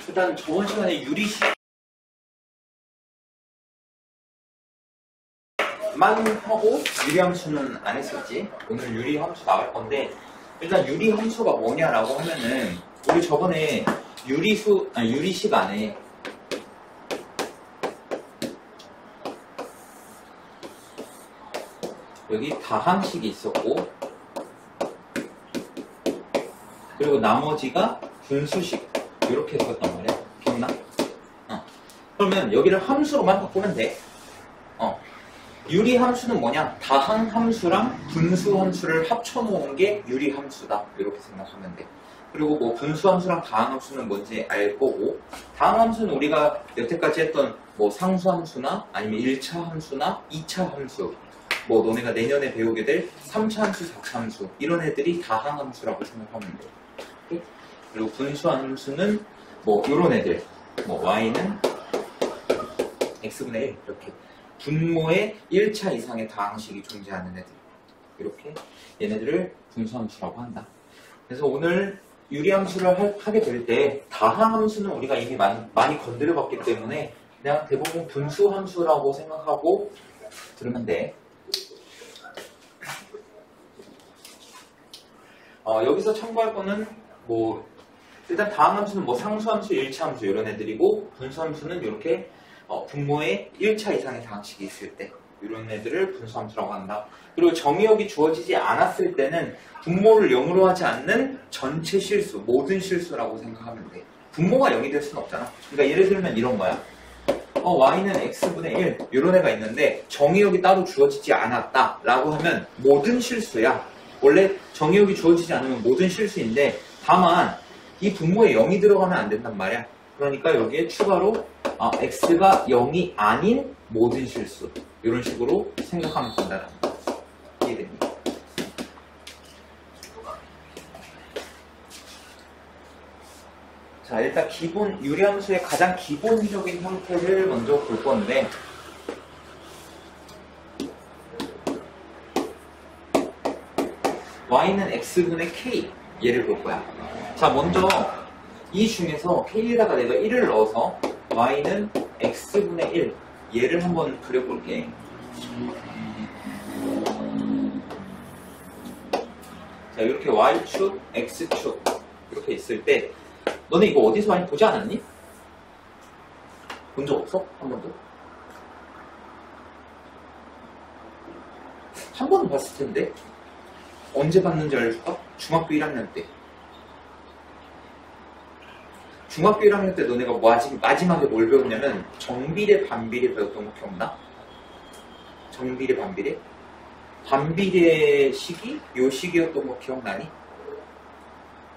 일단 저번 시간에 유리식만 하고 유리함수는 안 했었지. 오늘 유리함수 나올 건데, 일단 유리함수가 뭐냐라고 하면은 우리 저번에 유리식 안에 여기 다항식이 있었고, 그리고 나머지가 분수식 이렇게 했었단 말이야. 기억나? 그러면 여기를 함수로만 바꾸면 돼. 유리함수는 뭐냐? 다항함수랑 분수함수를 합쳐놓은 게 유리함수다. 이렇게 생각하면 돼. 그리고 뭐 분수함수랑 다항함수는 뭔지 알 거고, 다항함수는 우리가 여태까지 했던 뭐 상수함수나 아니면 1차 함수나 2차 함수, 뭐 너네가 내년에 배우게 될 3차 함수, 4차 함수, 이런 애들이 다항함수라고 생각하면 돼. 그리고 분수함수는 뭐 이런 애들, 뭐 y는 x분의 1 이렇게 분모의 1차 이상의 다항식이 존재하는 애들, 이렇게 얘네들을 분수함수라고 한다. 그래서 오늘 유리함수를 하게 될 때 다항함수는 우리가 이미 많이 건드려 봤기 때문에 그냥 대부분 분수함수라고 생각하고 들으면 돼. 여기서 참고할 거는 뭐 일단 다항함수는 뭐 상수함수, 1차 함수 이런 애들이고, 분수함수는 이렇게 분모의 1차 이상의 다항식이 있을 때 이런 애들을 분수함수라고 한다. 그리고 정의역이 주어지지 않았을 때는 분모를 0으로 하지 않는 전체 실수, 모든 실수라고 생각하면 돼. 분모가 0이 될 수는 없잖아. 그러니까 예를 들면 이런 거야. y는 x분의 1 이런 애가 있는데 정의역이 따로 주어지지 않았다 라고 하면 모든 실수야. 원래 정의역이 주어지지 않으면 모든 실수인데, 다만 이 분모에 0이 들어가면 안 된단 말이야. 그러니까 여기에 추가로 x가 0이 아닌 모든 실수, 이런 식으로 생각하면 된다는 거. 이해됩니까? 자, 일단 기본 유리함수의 가장 기본적인 형태를 먼저 볼 건데, y는 x분의 k, 얘를 볼 거야. 자, 먼저 이 중에서 k에다가 내가 1을 넣어서 y는 x분의 1, 얘를 한번 그려볼게. 자, 이렇게 y축, x축 이렇게 있을 때 너네 이거 어디서 많이 보지 않았니? 본 적 없어? 한 번도? 한 번은 봤을 텐데. 언제 봤는지 알려줄까? 중학교 1학년 때. 중학교 1학년 때 너네가 마지막에 뭘 배웠냐면 정비례, 반비례 배웠던 거 기억나? 정비례, 반비례? 반비례 식이 요 식이었던 거 기억나니?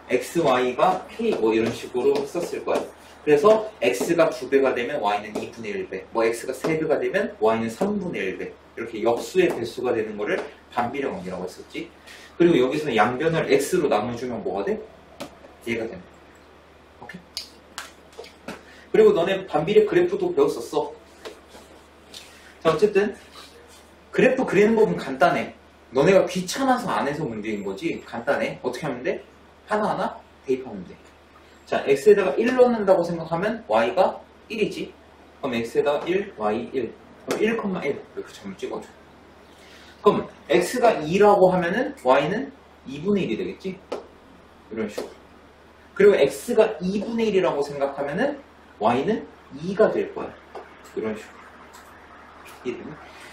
x, y가 k 뭐 이런 식으로 썼을 거야. 그래서 x가 2배가 되면 y는 2분의 1배, 뭐 x가 3배가 되면 y는 3분의 1배, 이렇게 역수의 배수가 되는 거를 반비례원이라고 했었지. 그리고 여기서 양변을 x로 나눠주면 뭐가 돼? 얘가 되는 거야. 오케이? 그리고 너네 반비례 그래프도 배웠었어. 자, 어쨌든 그래프 그리는 법은 간단해. 너네가 귀찮아서 안 해서 문제인 거지. 간단해. 어떻게 하면 돼? 하나하나 대입하면 돼. 자, x에다가 1 넣는다고 생각하면 y가 1이지. 그럼 x에다가 1, y 1. 그럼 1,1 이렇게 점을 찍어줘. 그럼 x가 2라고 하면은 y는 2분의 1이 되겠지? 이런 식으로. 그리고 x가 2분의 1이라고 생각하면은 y는 2가 될 거야. 이런 식으로. 이해되니?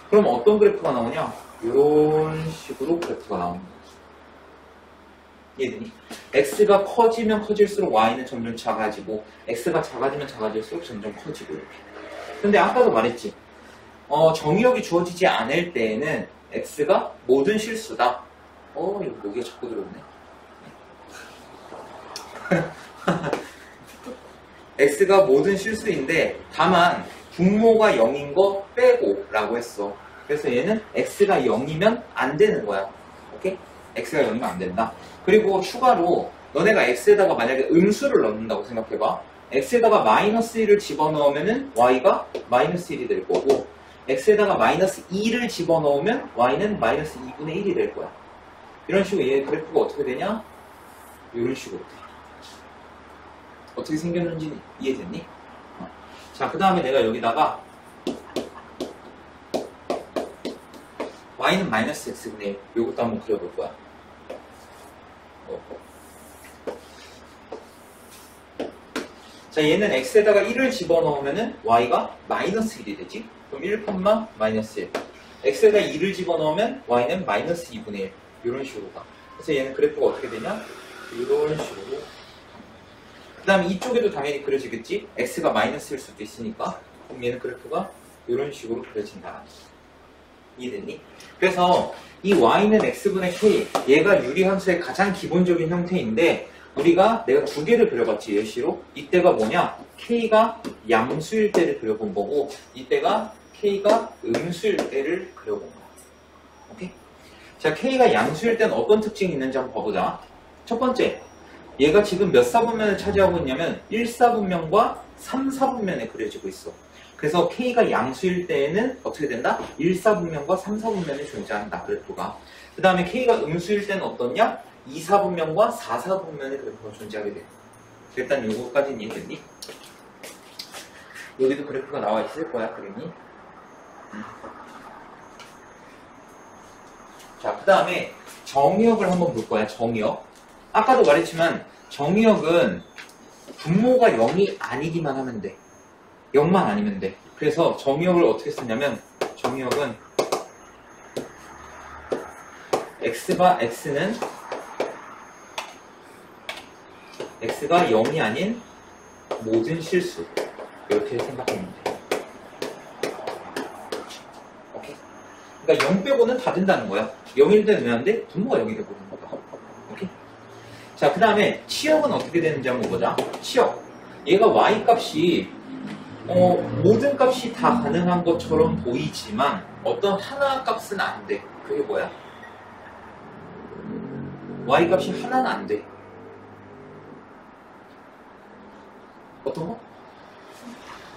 그럼 어떤 그래프가 나오냐? 이런 식으로 그래프가 나오는 거지. 이해되니? x가 커지면 커질수록 y는 점점 작아지고, x가 작아지면 작아질수록 점점 커지고, 이렇게. 근데 아까도 말했지. 정의역이 주어지지 않을 때에는 x가 모든 실수다. 이거 모기가 자꾸 들어오네. x가 모든 실수인데, 다만 분모가 0인 거 빼고 라고 했어. 그래서 얘는 x가 0이면 안 되는 거야. 오케이? x가 0이면 안 된다. 그리고 추가로 너네가 x에다가 만약에 음수를 넣는다고 생각해봐. x에다가 마이너스 1을 집어넣으면 y가 마이너스 1이 될 거고, x에다가 마이너스 2를 집어넣으면 y는 마이너스 2분의 1이 될 거야. 이런 식으로 얘 그래프가 어떻게 되냐? 이런 식으로 돼. 어떻게 생겼는지 이해됐니? 자, 그 다음에 내가 여기다가 y는 마이너스 x분의 1 요것도 한번 그려볼 거야. 자, 얘는 x에다가 1을 집어넣으면은 y가 마이너스 1이 되지. 그럼 1, 마이너스 1. x에다 2를 집어넣으면 y는 마이너스 2분의 1. 이런 식으로 가. 그래서 얘는 그래프가 어떻게 되냐? 이런 식으로. 그 다음에 이쪽에도 당연히 그려지겠지? x가 마이너스일 수도 있으니까. 그럼 얘는 그래프가 이런 식으로 그려진다. 이해됐니? 그래서 이 y는 x분의 k, 얘가 유리함수의 가장 기본적인 형태인데 내가 두 개를 그려봤지, 예시로. 이때가 뭐냐? k가 양수일 때를 그려본 거고 이때가 k가 음수일 때를 그려본 거야. 오케이? 자, k가 양수일 때는 어떤 특징이 있는지 한번 봐보자. 첫 번째, 얘가 지금 몇 사분면을 차지하고 있냐면 1사분면과 3사분면에 그려지고 있어. 그래서 k가 양수일 때에는 어떻게 된다? 1사분면과 3사분면에 존재한다, 그래프가. 그 다음에 k가 음수일 때는 어떻냐? 2사분면과 4사분면에 그래프가 존재하게 돼. 일단 요거까지는 이해됐니? 여기도 그래프가 나와 있을 거야, 그림이. 자, 그 다음에 정의역을 한번 볼 거야, 정의역. 아까도 말했지만 정의역은 분모가 0이 아니기만 하면 돼. 0만 아니면 돼. 그래서 정의역을 어떻게 쓰냐면 정의역은 x는 x가 0이 아닌 모든 실수, 이렇게 생각하면 돼. 오케이? 그러니까 0 빼고는 다 된다는 거야. 0일 때는 왜 안 돼? 분모가 0이 되거든. 오케이? 자, 그 다음에 치역은 어떻게 되는지 한번 보자. 치역. 얘가 y 값이 모든 값이 다 가능한 것처럼 보이지만 어떤 하나 값은 안 돼. 그게 뭐야? y 값이 하나는 안 돼. 어떤 거?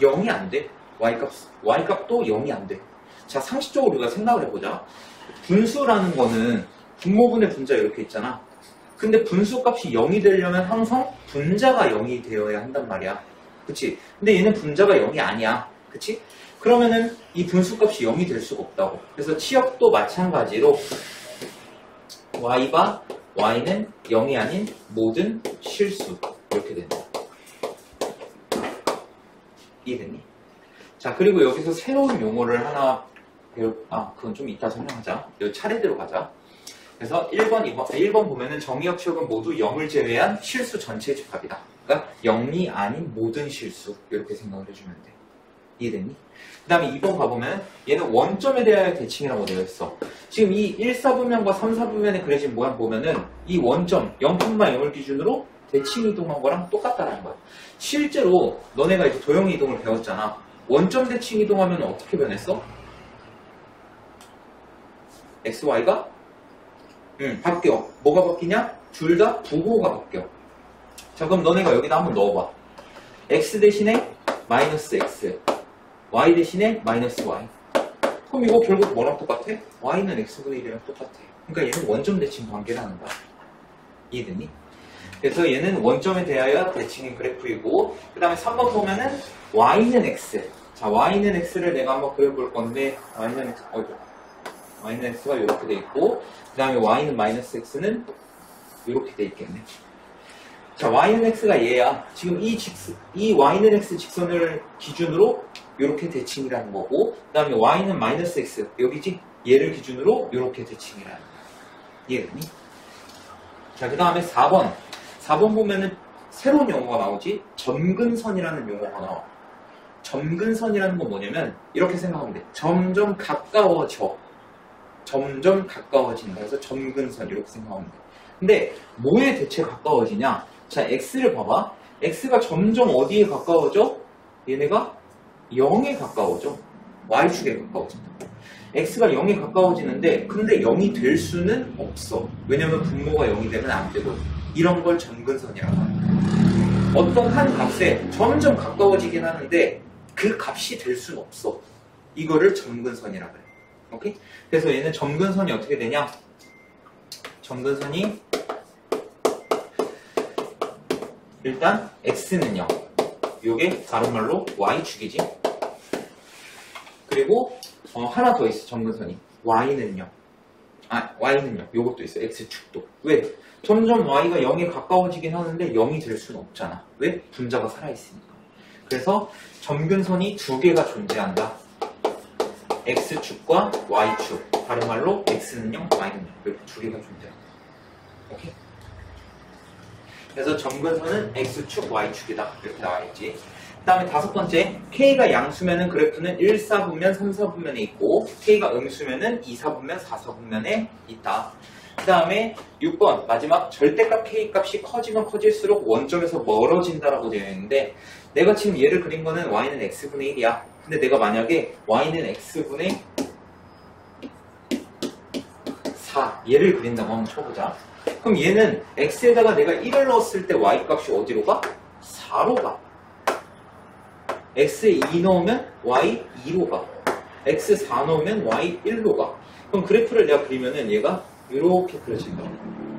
0이 안 돼. y값도 0이 안 돼. 자, 상식적으로 우리가 생각을 해보자. 분수라는 거는 분모분의 분자 이렇게 있잖아. 근데 분수 값이 0이 되려면 항상 분자가 0이 되어야 한단 말이야. 그치? 근데 얘는 분자가 0이 아니야. 그치? 그러면은 이 분수 값이 0이 될 수가 없다고. 그래서 치역도 마찬가지로 y는 0이 아닌 모든 실수, 이렇게 된다. 이해됐니? 자, 그리고 여기서 새로운 용어를 하나 그건 좀 이따 설명하자. 여기 차례대로 가자. 그래서 1번 보면은 정의역 치역은 모두 0을 제외한 실수 전체의 집합이다. 그러니까 0이 아닌 모든 실수, 이렇게 생각을 해주면 돼. 이해됐니? 그 다음에 2번 가보면 얘는 원점에 대하여 대칭이라고 되어 있어. 지금 이 1사분면과 3사분면에 그려진 모양 보면은 이 원점 0,0을 기준으로 대칭 이동한 거랑 똑같다는 거야. 실제로 너네가 이제 도형 이동을 배웠잖아. 원점 대칭 이동하면 어떻게 변했어? x, y가 바뀌어. 뭐가 바뀌냐? 둘 다 부호가 바뀌어. 자, 그럼 너네가 여기다 한번 넣어봐. x 대신에 마이너스 x, y 대신에 마이너스 y. 그럼 이거 결국 뭐랑 똑같아? y는 x분의 1이랑 똑같아. 그러니까 얘는 원점 대칭 관계라는 거야. 이해됐니? 그래서 얘는 원점에 대하여 대칭인 그래프이고, 그 다음에 3번 보면은 y는 x. 자, y는 x를 내가 한번 그려볼 건데, y는 x가 이렇게 돼 있고, 그 다음에 y는 마이너스 x는 이렇게 돼 있겠네. 자, y는 x가 얘야. 지금 이 y는 x 직선을 기준으로 이렇게 대칭이라는 거고, 그 다음에 y는 마이너스 x, 여기지? 얘를 기준으로 이렇게 대칭이라는 거야. 이해됐니? 자, 그 다음에 4번 보면은 새로운 용어가 나오지? 점근선이라는 용어가 나와. 점근선이라는 건 뭐냐면 이렇게 생각하면 돼. 점점 가까워져. 점점 가까워진다. 그래서 점근선 이렇게 생각하면 돼. 근데 뭐에 대체 가까워지냐? 자, x를 봐봐. x가 점점 어디에 가까워져? 얘네가 0에 가까워져. y축에 가까워진다. x가 0에 가까워지는데 근데 0이 될 수는 없어. 왜냐면 분모가 0이 되면 안 되거든. 이런 걸 점근선이라고 합니다. 어떤 한 값에 점점 가까워지긴 하는데 그 값이 될 수는 없어. 이거를 점근선이라고 해. 오케이? 그래서 얘는 점근선이 어떻게 되냐? 점근선이 일단 x는요. 요게 다른 말로 y축이지. 그리고 하나 더 있어. 점근선이. y는요. 요것도 있어. x축도. 왜? 점점 y가 0에 가까워지긴 하는데 0이 될 수는 없잖아. 왜? 분자가 살아있으니까. 그래서 점근선이 두 개가 존재한다. x축과 y축. 다른 말로 x는 0, y는 0. 이렇게 두 개가 존재한다. 오케이? 그래서 점근선은 x축, y축이다. 이렇게 나와있지. 그 다음에 다섯 번째, K가 양수면은 그래프는 1, 4분면, 3, 4분면에 있고 K가 음수면은 2, 4분면, 4, 4분면에 있다. 그 다음에 6번 마지막 절대값 K값이 커지면 커질수록 원점에서 멀어진다라고 되어 있는데 내가 지금 얘를 그린 거는 Y는 X분의 1이야. 근데 내가 만약에 Y는 X분의 4 얘를 그린다고 한번 쳐보자. 그럼 얘는 X에다가 내가 1을 넣었을 때 Y값이 어디로 가? 4로 가. X에 2 넣으면 Y 2로 가. X 4 넣으면 Y 1로 가. 그럼 그래프를 내가 그리면은 얘가 이렇게 그려진다.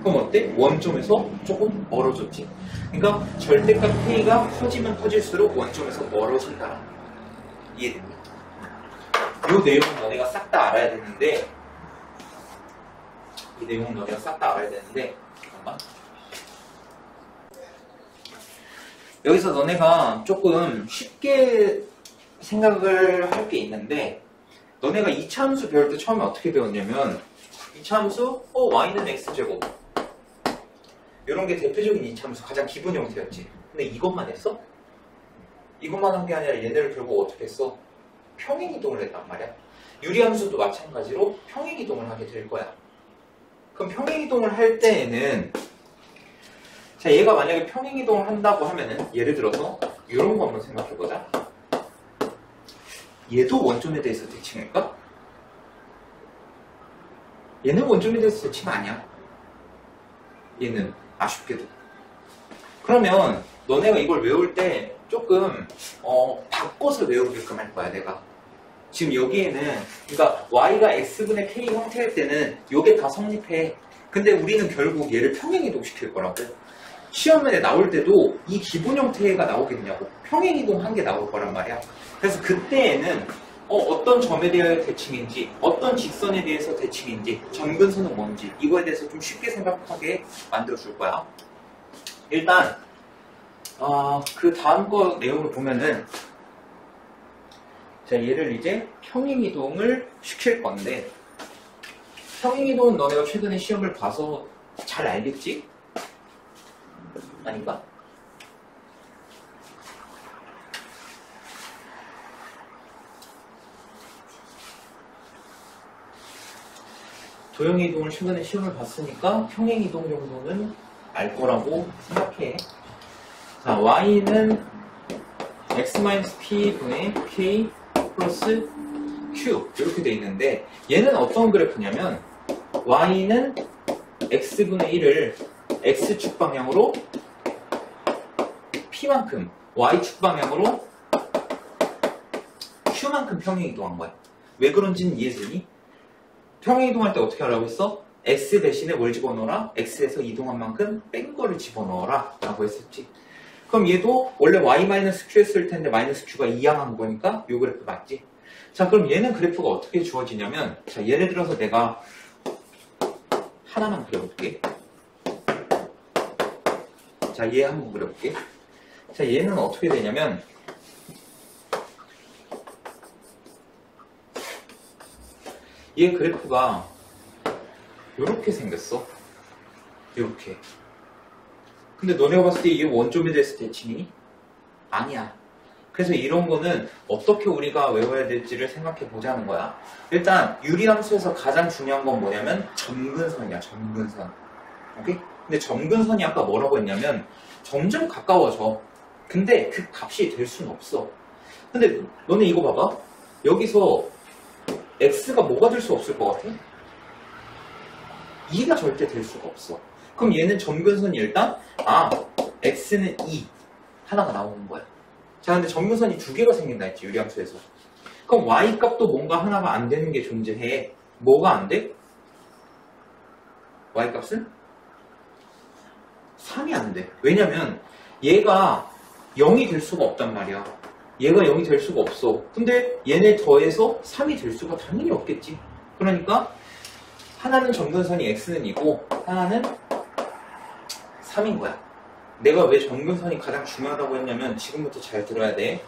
그럼 어때? 원점에서 조금 멀어졌지. 그러니까 절대값 K가 커지면 커질수록 원점에서 멀어진다. 이해됩니까? 이 내용은 너네가 싹 다 알아야 되는데 잠깐만. 여기서 너네가 조금 쉽게 생각을 할 게 있는데 너네가 이차함수 배울 때 처음에 어떻게 배웠냐면 이차함수 y는 x제곱 이런 게 대표적인 이차함수 가장 기본 형태였지. 근데 이것만 했어? 이것만 한 게 아니라 얘네를 결국 어떻게 했어? 평행이동을 했단 말이야. 유리함수도 마찬가지로 평행이동을 하게 될 거야. 그럼 평행이동을 할 때에는 자, 얘가 만약에 평행이동을 한다고 하면은 예를 들어서 이런 거 한번 생각해보자. 얘도 원점에 대해서 대칭일까? 얘는 원점에 대해서 대칭 아니야. 얘는 아쉽게도. 그러면 너네가 이걸 외울 때 조금 바꿔서 외우게끔 할 거야 내가. 지금 여기에는 그러니까 y가 x분의 k 형태일 때는 이게 다 성립해. 근데 우리는 결국 얘를 평행이동 시킬 거라고. 시험에 나올 때도 이 기본 형태가 나오겠냐고. 평행이동 한 개 나올 거란 말이야. 그래서 그때에는 어떤 점에 대해 대칭인지, 어떤 직선에 대해서 대칭인지, 점근선은 뭔지 이거에 대해서 좀 쉽게 생각하게 만들어 줄 거야. 일단 그 다음 거 내용을 보면은 자, 얘를 이제 평행이동을 시킬 건데 평행이동은 너네가 최근에 시험을 봐서 잘 알겠지? 아닌가? 도형이동을 최근에 시험을 봤으니까 평행이동 정도는 알 거라고 생각해. 자, y는 x-p분의 k 플러스 q 이렇게 돼 있는데 얘는 어떤 그래프냐면 y는 x분의 1을 x축 방향으로 p만큼 y축 방향으로 q만큼 평행이동한 거야. 왜 그런지는 이해되니? 평행이동할 때 어떻게 하라고 했어? x 대신에 뭘 집어넣어라? x에서 이동한 만큼 뺀 거를 집어넣어라 라고 했었지. 그럼 얘도 원래 y-q였을 텐데 -q가 이항한 거니까 요 그래프 맞지? 자, 그럼 얘는 그래프가 어떻게 주어지냐면 자, 예를 들어서 내가 하나만 그려볼게. 자, 얘 한번 그려볼게. 자, 얘는 어떻게 되냐면 얘 그래프가 요렇게 생겼어. 요렇게. 근데 너네가 봤을 때 이게 원점에 대해서 대칭이니? 아니야. 그래서 이런 거는 어떻게 우리가 외워야 될지를 생각해 보자는 거야. 일단 유리함수에서 가장 중요한 건 뭐냐면 점근선이야. 점근선. 오케이? 근데 점근선이 아까 뭐라고 했냐면 점점 가까워져. 근데 그 값이 될 수는 없어. 근데 너네 이거 봐봐. 여기서 x가 뭐가 될 수 없을 것 같아? 2가 절대 될 수가 없어. 그럼 얘는 점근선이 일단 x는 2 하나가 나오는 거야. 자, 근데 점근선이 두 개가 생긴다 했지, 유리함수에서. 그럼 y값도 뭔가 하나가 안 되는 게 존재해. 뭐가 안 돼? y값은 3이 안 돼. 왜냐면 얘가 0이 될 수가 없단 말이야. 얘가 0이 될 수가 없어. 근데 얘네 더해서 3이 될 수가 당연히 없겠지. 그러니까 하나는 점근선이 x는 2고 하나는 3인 거야. 내가 왜 점근선이 가장 중요하다고 했냐면 지금부터 잘 들어야 돼.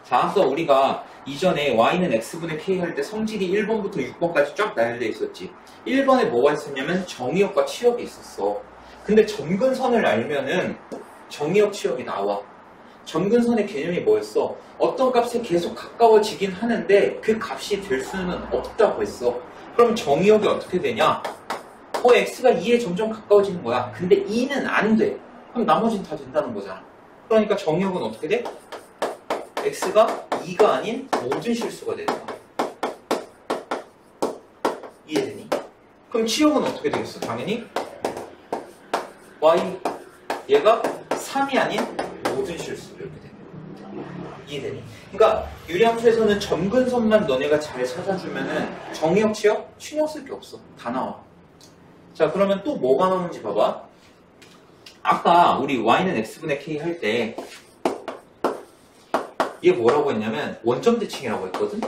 자, 아까 우리가 이전에 y는 x분의 k 할 때 성질이 1번부터 6번까지 쫙 나열되어 있었지. 1번에 뭐가 있었냐면 정의역과 치역이 있었어. 근데 점근선을 알면은 정의역, 치역이 나와. 점근선의 개념이 뭐였어? 어떤 값에 계속 가까워지긴 하는데 그 값이 될 수는 없다고 했어. 그럼 정의역이 어떻게 되냐? x가 2에 점점 가까워지는 거야. 근데 2는 안 돼. 그럼 나머지는 다 된다는 거잖아. 그러니까 정의역은 어떻게 돼? x가 2가 아닌 모든 실수가 되는 거야. 이해되니? 그럼 치역은 어떻게 되겠어? 당연히 y 얘가 3이 아닌 모든 실수 이렇게 되는 거야. 이해되니? 그러니까 유리함수에서는 점근선만 너네가 잘 찾아주면은 정의역, 치역 신경 쓸 게 없어. 다 나와. 자, 그러면 또 뭐가 나오는지 봐봐. 아까 우리 y는 x분의 k 할 때 얘 뭐라고 했냐면 원점 대칭이라고 했거든.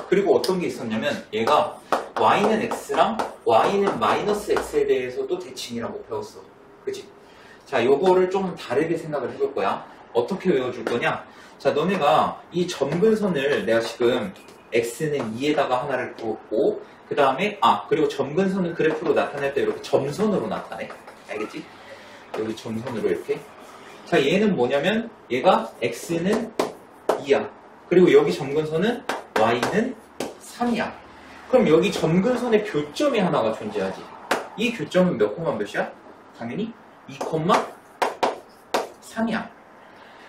그리고 어떤 게 있었냐면 얘가 y는 x랑 y는 마이너스 x에 대해서도 대칭이라고 배웠어. 그치? 자, 요거를 좀 다르게 생각을 해볼 거야. 어떻게 외워줄 거냐? 자, 너네가 이 점근선을 내가 지금 x는 2에다가 하나를 부었고 그 다음에 그리고 점근선은 그래프로 나타낼 때 이렇게 점선으로 나타내. 알겠지? 여기 점선으로 이렇게. 자, 얘는 뭐냐면 얘가 x는 2야. 그리고 여기 점근선은 y는 3이야. 그럼 여기 점근선의 교점이 하나가 존재하지. 이 교점은 몇 콤마 몇이야? 당연히 2,3이야.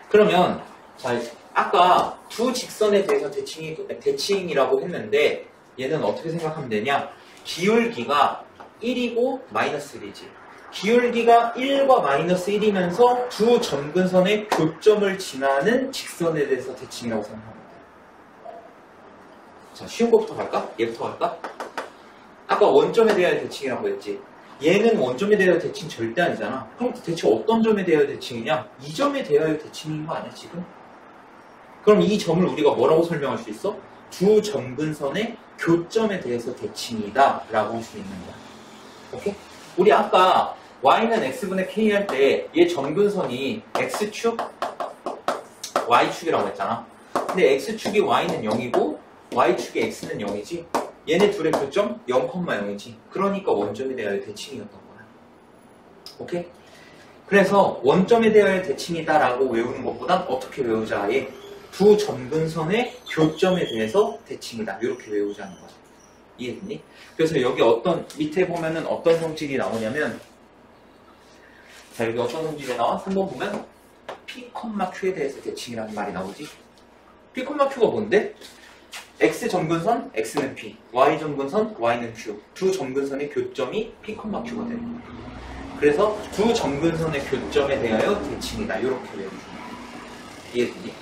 그러면 자, 아까 두 직선에 대해서 대칭이라고 했는데 얘는 어떻게 생각하면 되냐? 기울기가 1이고 마이너스 1이지. 기울기가 1과 마이너스 1이면서 두 점근선의 교점을 지나는 직선에 대해서 대칭이라고 생각하면 돼. 자, 쉬운 것부터 갈까? 얘부터 갈까? 아까 원점에 대한 대칭이라고 했지. 얘는 원점에 대하여 대칭 절대 아니잖아. 그럼 대체 어떤 점에 대하여 대칭이냐? 이 점에 대하여 대칭인 거 아니야, 지금? 그럼 이 점을 우리가 뭐라고 설명할 수 있어? 두 점근선의 교점에 대해서 대칭이다 라고 할 수 있는 거야. 오케이? 우리 아까 y는 x분의 k 할 때 얘 점근선이 x축, y축이라고 했잖아. 근데 x축이 y는 0이고 y축이 x는 0이지. 얘네 둘의 교점 0,0이지. 그러니까 원점에 대하여 대칭이었던 거야. 오케이? 그래서 원점에 대하여 대칭이다라고 외우는 것보다 어떻게 외우자 아예 두 점근선의 교점에 대해서 대칭이다. 이렇게 외우자는 거야. 이해됐니? 그래서 여기 밑에 보면은 어떤 성질이 나오냐면 자, 여기 어떤 성질이 나와? 3번 보면 P, Q에 대해서 대칭이라는 말이 나오지. P, Q가 뭔데? X 점근선, X는 P, Y 점근선, Y는 Q. 두 점근선의 교점이 P, Q가 되는 거야. 그래서 두 점근선의 교점에 대하여 대칭이다. 이렇게 외워주는 거야. 이해됐니?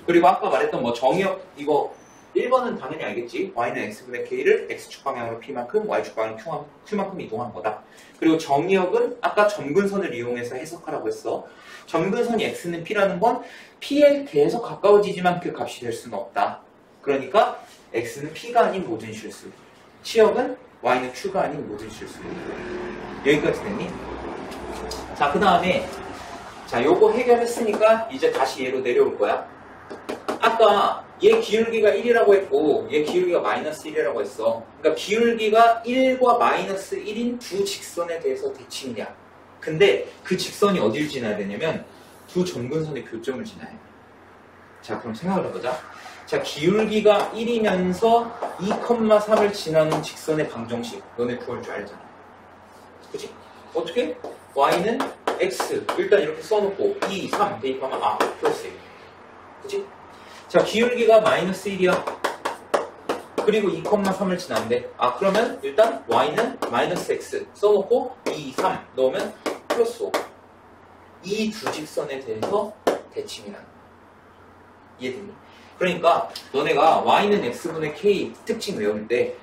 그리고 아까 말했던 뭐 정의역 이거 1번은 당연히 알겠지. y는 x분의 k를 x축 방향으로 p만큼 y축 방향 q만큼 이동한 거다. 그리고 정의역은 아까 점근선을 이용해서 해석하라고 했어. 점근선이 x는 p라는 건 p에 계속 가까워지지만 그 값이 될 수는 없다. 그러니까 x는 p가 아닌 모든 실수. 치역은 y는 q가 아닌 모든 실수. 여기까지 됐니? 자, 그 다음에 자, 요거 해결했으니까 이제 다시 얘로 내려올 거야. 아까 얘 기울기가 1이라고 했고 얘 기울기가 마이너스 1이라고 했어. 그러니까 기울기가 1과 마이너스 1인 두 직선에 대해서 대칭이야. 근데 그 직선이 어디를 지나야 되냐면 두 점근선의 교점을 지나야 돼. 자, 그럼 생각을 해보자. 자, 기울기가 1이면서 2,3을 지나는 직선의 방정식 너네 구할 줄 알잖아. 그치? 어떻게? y는 x 일단 이렇게 써놓고 2, 3 대입하면 플러스 1. 그치? 자, 기울기가 마이너스 1이야. 그리고 2,3을 지나는데 그러면 일단 y는 마이너스 x 써놓고 2, 3 넣으면 플러스 5. 이 두 직선에 대해서 대칭이라는 거야. 이해되니? 그러니까 너네가 y는 x분의 k 특징 외울 때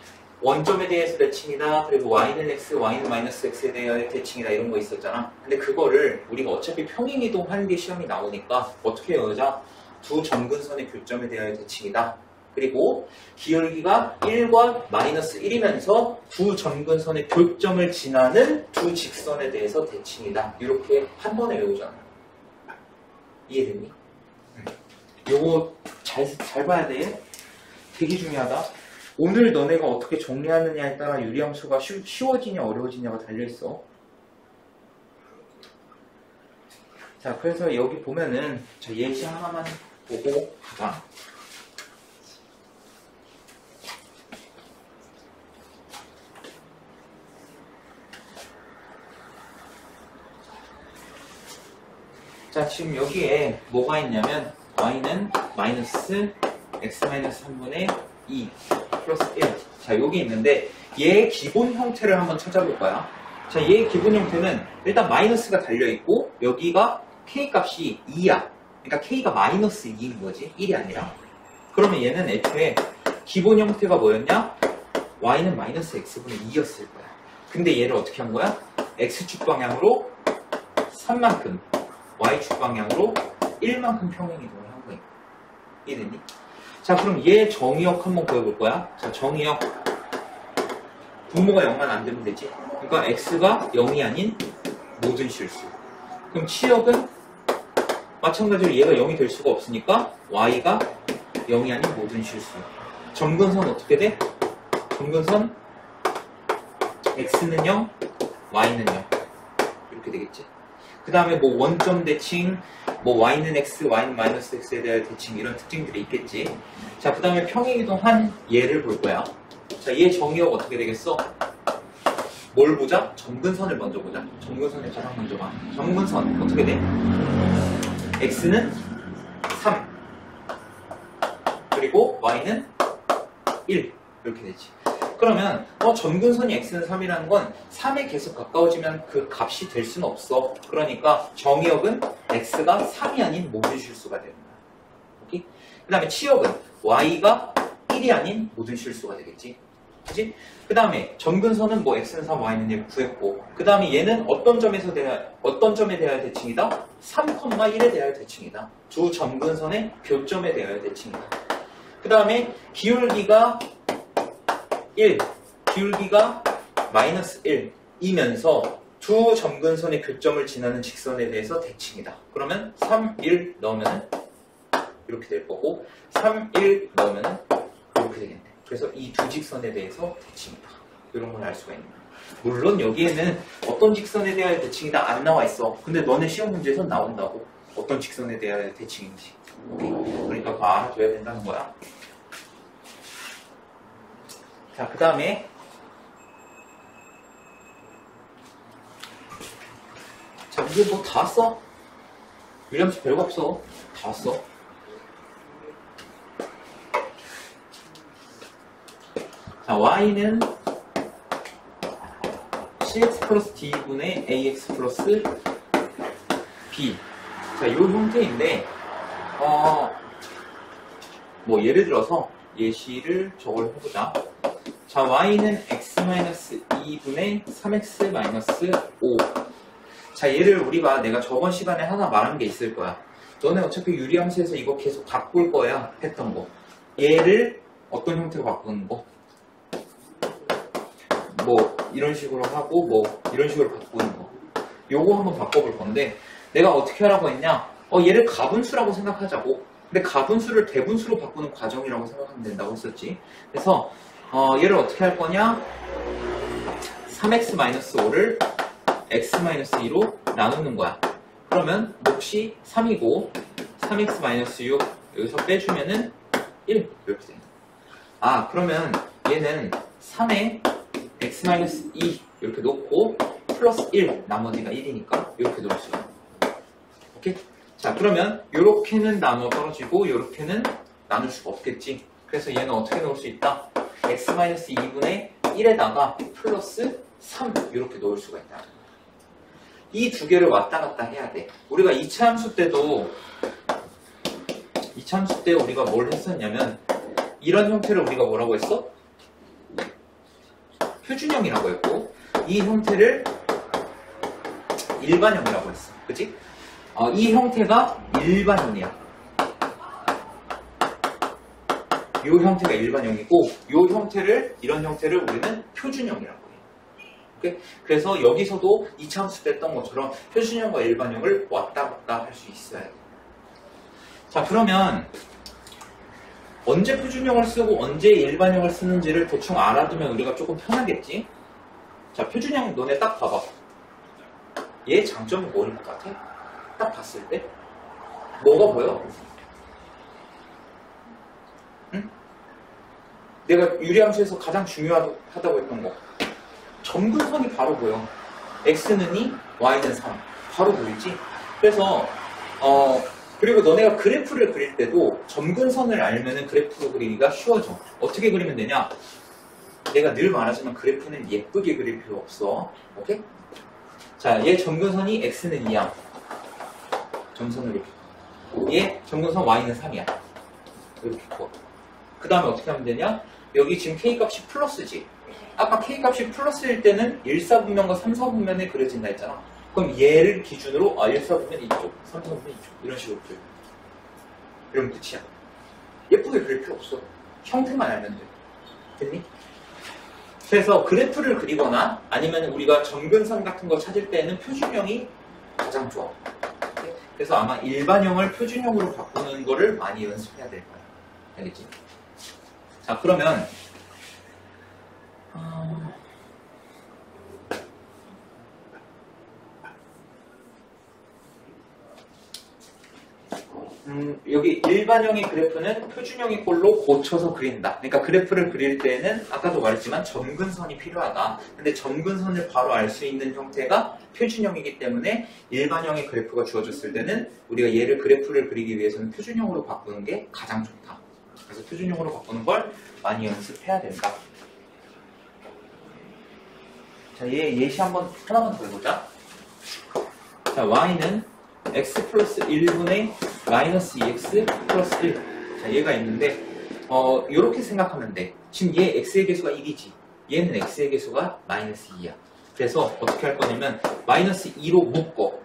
원점에 대해서 대칭이다. 그리고 y는 x, y는 마이너스 x에 대한 대칭이다. 이런 거 있었잖아. 근데 그거를 우리가 어차피 평행이동 하는 게 시험이 나오니까 어떻게 외우자? 두 점근선의 교점에 대하여 대칭이다. 그리고 기울기가 1과 마이너스 1이면서 두 점근선의 교점을 지나는 두 직선에 대해서 대칭이다. 이렇게 한 번에 외우잖아. 이해됐니? 요거 잘 봐야 돼. 되게 중요하다. 오늘 너네가 어떻게 정리하느냐에 따라 유리함수가 쉬워지냐 어려워지냐가 달려있어. 자, 그래서 여기 보면은 자, 예시 하나만 보고 가자. 자, 지금 여기에 뭐가 있냐면 y는 마이너스 x 마이너스 3분의 2 플러스 1. 자, 여기 있는데 얘의 기본 형태를 한번 찾아볼 거야. 자, 얘의 기본 형태는 일단 마이너스가 달려있고 여기가 k 값이 2야. 그러니까 k가 마이너스 2인 거지. 1이 아니라. 그러면 얘는 애초에 기본 형태가 뭐였냐? y는 마이너스 x분의 2였을 거야. 근데 얘를 어떻게 한 거야? x축 방향으로 3만큼, y축 방향으로 1만큼 평행이동을 한 거야. 이해됐니? 자, 그럼 얘 정의역 한번 구해볼 거야. 자, 정의역. 분모가 0만 안 되면 되지. 그러니까 x가 0이 아닌 모든 실수. 그럼 치역은 마찬가지로 얘가 0이 될 수가 없으니까 y가 0이 아닌 모든 실수. 점근선 어떻게 돼? 점근선 x는 0, y는 0. 이렇게 되겠지. 그 다음에 뭐 원점 대칭, 뭐 y는 x, y는 마이너스 x에 대한 대칭 이런 특징들이 있겠지. 자, 그 다음에 평행이동한 얘를 볼 거야. 자, 얘 정의역 어떻게 되겠어? 뭘 보자? 점근선을 먼저 보자. 점근선을 가장 먼저 봐. 점근선 어떻게 돼? x는 3 그리고 y는 1 이렇게 되지. 그러면 점근선이 x는 3이라는 건 3에 계속 가까워지면 그 값이 될 수는 없어. 그러니까 정의역은 x가 3이 아닌 모든 실수가 되는 거야. 오케이? 그 다음에 치역은 y가 1이 아닌 모든 실수가 되겠지. 그치? 그 다음에 점근선은 뭐 x는 3, y는 1 구했고, 그 다음에 얘는 어떤 점에 대하여 대칭이다? 3,1에 대하여 대칭이다. 두 점근선의 교점에 대하여 대칭이다. 그 다음에 기울기가 1, 기울기가 마이너스 1이면서 두 점근선의 교점을 지나는 직선에 대해서 대칭이다. 그러면 3, 1 넣으면 이렇게 될 거고 3, 1 넣으면 이렇게 되겠네. 그래서 이 두 직선에 대해서 대칭이다. 이런 걸 알 수가 있는 거야. 물론 여기에는 어떤 직선에 대하여 대칭이다 안 나와 있어. 근데 너네 시험 문제에서 나온다고. 어떤 직선에 대하여 대칭인지. 오케이? 그러니까 그거 알아둬야 된다는 거야. 자, 그 다음에 자, 이제 뭐 다 써. 유리함수 별거 없어. 다 써. 자, y는 cx 플러스 d분의 ax 플러스 b. 자, 이 형태인데 뭐 예를 들어서 예시를 저걸 해보자. 자, y는 x-2분의 3x-5. 자, 얘를 우리가 내가 저번 시간에 하나 말한 게 있을 거야. 너네 어차피 유리함수에서 이거 계속 바꿀 거야. 했던 거. 얘를 어떤 형태로 바꾸는 거? 뭐 이런 식으로 하고 뭐 이런 식으로 바꾸는 거. 요거 한번 바꿔볼 건데 내가 어떻게 하라고 했냐? 얘를 가분수라고 생각하자고. 근데 가분수를 대분수로 바꾸는 과정이라고 생각하면 된다고 했었지. 그래서 얘를 어떻게 할 거냐? 3x-5를 x-2로 나누는 거야. 그러면 몫이 3이고 3x-6 여기서 빼주면은 1 이렇게 됩니다. 아, 그러면 얘는 3에 x-2 이렇게 놓고 플러스 1 나머지가 1이니까 이렇게 놓을 수가 있어요. 오케이? 자, 그러면 요렇게는 나눠 떨어지고 요렇게는 나눌 수가 없겠지. 그래서 얘는 어떻게 놓을 수 있다? x-2분의 1에다가 플러스 3 이렇게 놓을 수가 있다. 이 두 개를 왔다 갔다 해야 돼. 우리가 2차 함수 때도 2차 함수 때 우리가 뭘 했었냐면 이런 형태를 우리가 뭐라고 했어? 표준형이라고 했고, 이 형태를 일반형이라고 했어. 그치? 이 형태가 일반형이야. 이 형태가 일반형이고, 이런 형태를 우리는 표준형이라고 해. 오케이? 그래서 여기서도 이차함수 때 했던 것처럼 표준형과 일반형을 왔다 갔다 할 수 있어야 돼. 자, 그러면 언제 표준형을 쓰고 언제 일반형을 쓰는지를 대충 알아두면 우리가 조금 편하겠지? 자, 표준형 너네 딱 봐봐. 얘 장점이 뭐일 것 같아? 딱 봤을 때 뭐가 보여? 응? 내가 유리함수에서 가장 중요하다고 했던 거, 점근선이 바로 보여. x는 2, y는 3 바로 보이지? 그래서 그리고 너네가 그래프를 그릴 때도 점근선을 알면은 그래프를 그리기가 쉬워져. 어떻게 그리면 되냐? 내가 늘 말하지만 그래프는 예쁘게 그릴 필요 없어. 오케이? 자, 얘 점근선이 x는 2야. 점선을 이렇게. 얘 점근선 y는 3이야. 이렇게 고. 그 다음에 어떻게 하면 되냐? 여기 지금 k값이 플러스지. 아까 k값이 플러스일 때는 1사분면과 3사분면에 그려진다 했잖아. 그럼 얘를 기준으로 1사분면 이쪽, 3사분면 이쪽 이런 식으로 그려. 이러면 끝이야. 예쁘게 그릴 필요 없어. 형태만 알면 돼. 됐니? 그래서 그래프를 그리거나 아니면 우리가 점근선 같은 거 찾을 때는 표준형이 가장 좋아. 그래서 아마 일반형을 표준형으로 바꾸는 거를 많이 연습해야 될 거야. 알겠지? 자, 그러면 여기 일반형의 그래프는 표준형의 꼴로 고쳐서 그린다. 그러니까 그래프를 그릴 때는 아까도 말했지만 점근선이 필요하다. 근데 점근선을 바로 알 수 있는 형태가 표준형이기 때문에 일반형의 그래프가 주어졌을 때는 우리가 얘를 그래프를 그리기 위해서는 표준형으로 바꾸는 게 가장 좋다. 그래서 표준형으로 바꾸는 걸 많이 연습해야 된다. 자, 얘 예시 하나만 더 해보자. 자, y는 x 플러스 1분의 마이너스 2x 플러스 1. 자, 얘가 있는데 이렇게 생각하면 돼. 지금 얘 x의 개수가 1이지. 얘는 x의 개수가 마이너스 2야. 그래서 어떻게 할 거냐면 마이너스 2로 묶어.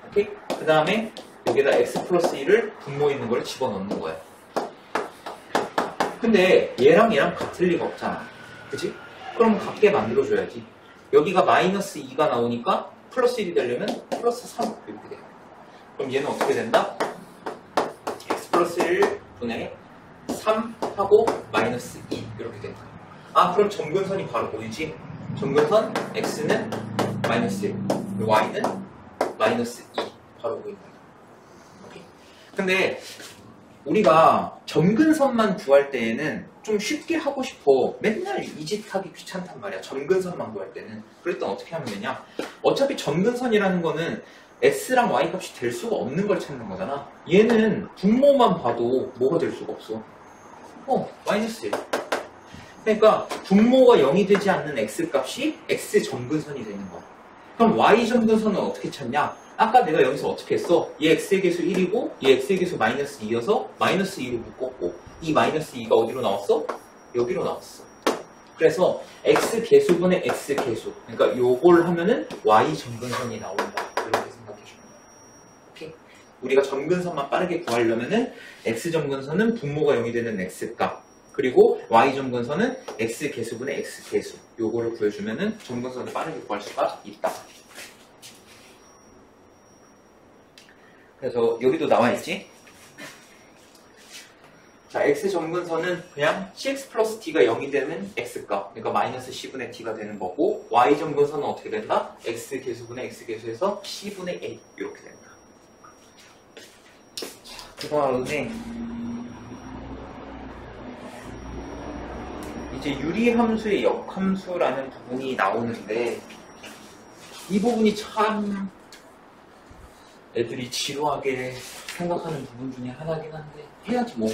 오케이? 그 다음에 여기다 x 플러스 1을 분모 있는 걸 집어넣는 거야. 근데 얘랑 같을 리가 없잖아. 그치? 그럼 같게 만들어줘야지. 여기가 마이너스 2가 나오니까 플러스 1이 되려면 플러스 3 이렇게 돼. 그럼 얘는 어떻게 된다? x 플러스 1분의 3하고 마이너스 2 이렇게 된다. 그럼 점근선이 바로 보이지? 점근선 x는 마이너스 1, y는 마이너스 2 바로 보인다. 오케이? 근데 우리가 점근선만 구할 때에는 좀 쉽게 하고 싶어. 맨날 이 짓 하기 귀찮단 말이야. 점근선만 구할 때는. 그럴 땐 어떻게 하면 되냐? 어차피 점근선이라는 거는 x랑 y 값이 될 수가 없는 걸 찾는 거잖아. 얘는 분모만 봐도 뭐가 될 수가 없어. 마이너스 1. 그러니까 분모가 0이 되지 않는 x 값이 x 점근선이 되는 거야. 그럼 y 점근선은 어떻게 찾냐? 아까 내가 여기서 어떻게 했어? 얘 x의 개수 1이고 얘 x의 개수 마이너스 2여서 마이너스 2로 묶었고 이 마이너스 2가 어디로 나왔어? 여기로 나왔어. 그래서 x 개수분의 x 개수, 그러니까 요걸 하면은 y 점근선이 나온다. 이렇게 생각해주면 돼. 오케이? 우리가 점근선만 빠르게 구하려면은 x 점근선은 분모가 0이 되는 x 값, 그리고 y 점근선은 x 개수분의 x 개수, 요거를 구해주면은 점근선을 빠르게 구할 수가 있다. 그래서 여기도 나와있지? 자, x 점근선은 그냥 cx 플러스 t가 0이 되는 x값, 그러니까 마이너스 c분의 t가 되는 거고, y 점근선은 어떻게 된다? x 개수분의 x 개수에서 c분의 a 이렇게 된다. 그 다음에 이제 유리함수의 역함수라는 부분이 나오는데, 이 부분이 참 애들이 지루하게 생각하는 부분 중에 하나긴 한데 해야지 뭐.